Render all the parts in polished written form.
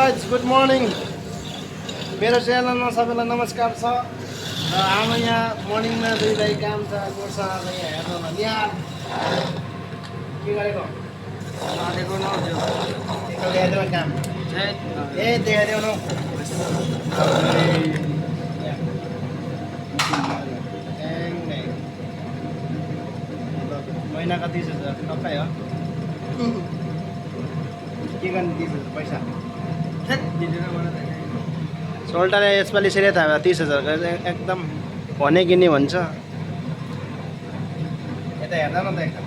Guys good morning. मेरो च्यानलमा सबैलाई नमस्कार छ। र हाम्रो यहाँ मर्निङमा दुई भाइ काम छ गर्छ। अब यहाँ हेर्नु न निहाल के गरेको देखाइदेऊ काम देखाइदेऊ न महिनाका 30,000 टक्कै हो। के गर्ने 30,000 पैसा सोल्टाले यसपालि सिधै थाहा 30,000 एकदम भने किन्ने भन्छ। यता हेर्दा न त एकदम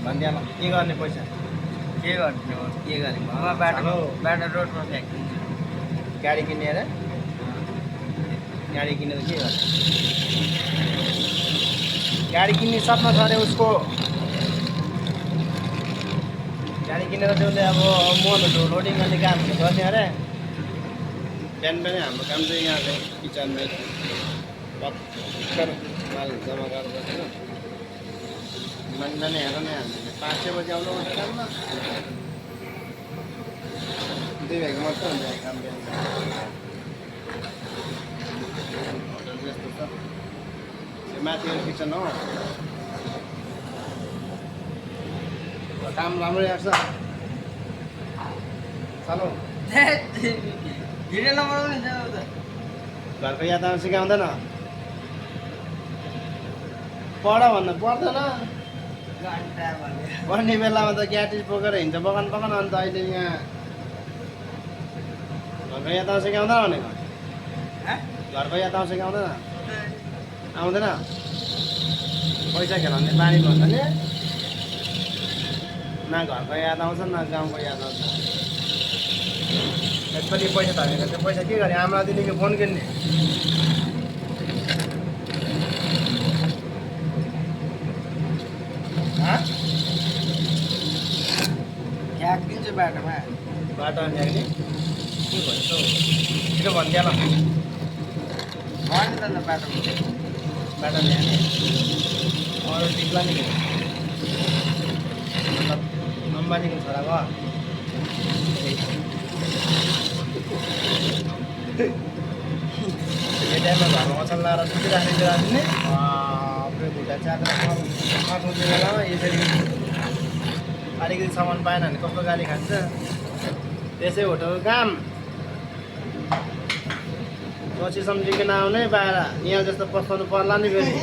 भनिदिएन के गर्ने पैसा के गर्ने बाटो रोडमा फ्याँकिदिन्छु। गाडी किन्ने अरे गाडी किनेर के गर्ने गाडी किन्ने सपना छ अरे उसको। गाडी किनेर चाहिँ उसले अब मलहरू लोडिङ गर्ने कामहरू गर्ने अरे। बिहान बिहानै हाम्रो काम चाहिँ यहाँ चाहिँ किचनमा पक्कर माल जम्मा गरेर बिहान बिहानै हेर नै हामीले 5-6 बजी आउनु पर्छ काममा। 2 भाइको मात्रै हुन्छ काम बिहान होटल जस्तो छ यो माथि किचन हो। काम राम्रै आएको छ चलो भिडियो नबनाउनु नि घरको याद आउनु सिकाउँदैन पढ भन्दा पढ्दैन। घन्टा भन्यो पढ्ने बेलामा त ग्याटिस बोकेर हिँड्छ बगान बगान। अन्त अहिले यहाँ घरको याद आउनु सिकाउँदैन भनेको घरको याद आउनु सिकाउँदैन आउँदैन। पैसा खेलाउने बानी भन्छ नि न घरको याद आउँछ न गाउँको याद आउँछ। यसपालि पैसा थालेको त्यो पैसा के गर्ने आमा दिने कि फोन किन्ने फ्याँकिदिन्छु बाटोमा बाटोमा फ्याँक्ने के भन्छ छिटो भनिदिएन भन्नु त बाटोमा बाटोमा फ्याँक्ने अरू टिप्ला नि मतलब अम्बानीको छोरा भयो। यो टाइममा घरमा ओछ्यान लगाएर सुतिराख्ने राख्ने भुटा च्यापेर खाएको बेलामा यसरी अलिकति सामान पाएन भने कस्तो गाली खान्छ। त्यसै होटलको काम सोची सम्झिकन आउने बाहिर यहाँ जस्तो पस्ताउनु पर्ला नि। फेरि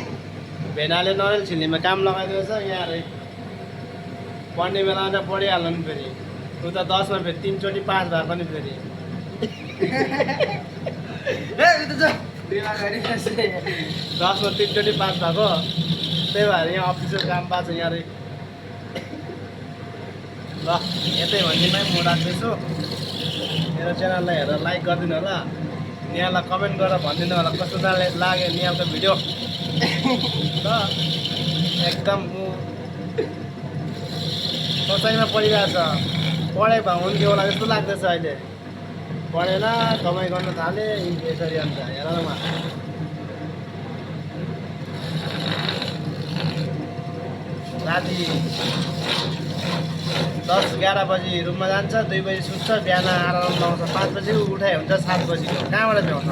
भेनाले नरेल छिल्नेमा काम लगाइदिएछ यहाँ पढ्ने बेलामा त पढिहाल्नु नि। फेरि ऊ त 10मा फेरि 3 चोटि पास भएको नि। फेरि 10मा 3 चोटि पास भएको त्यही भएर यहाँ अफिसको काम पाएको छ यहाँ ल यतै भनिदिनु है म राख्दैछु। मेरो च्यानललाई हेरेर लाइक गरिदिनु होला। निहाललाई कमेन्ट गरेर भनिदिनु होला कस्तो लाग्यो निहालको भिडियो ल। एकदम सोचाइमा परिरहेको छ पढाइ भए हुन्थ्यो होला जस्तो लाग्दैछ। अहिले पढेन कमाइ गर्न थाले यसरी अन्त हेर न राति 10-11 बजी रुममा जान्छ 2 बजी सुत्छ बिहान आराम लाउँछ 5 बजी उठाइ हुन्छ 7 बजी कहाँबाट भ्याउँछ।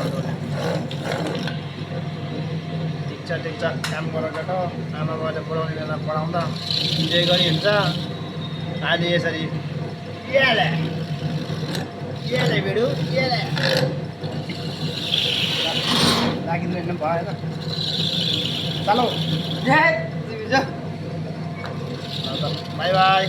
ठिक छ काम गरेर आमा बाबाले पढाउने बेला पढाउँदा जे गरी हुन्छ। अहिले यसरी भिडियो लागिँदैन भएन चलो बाई बाई।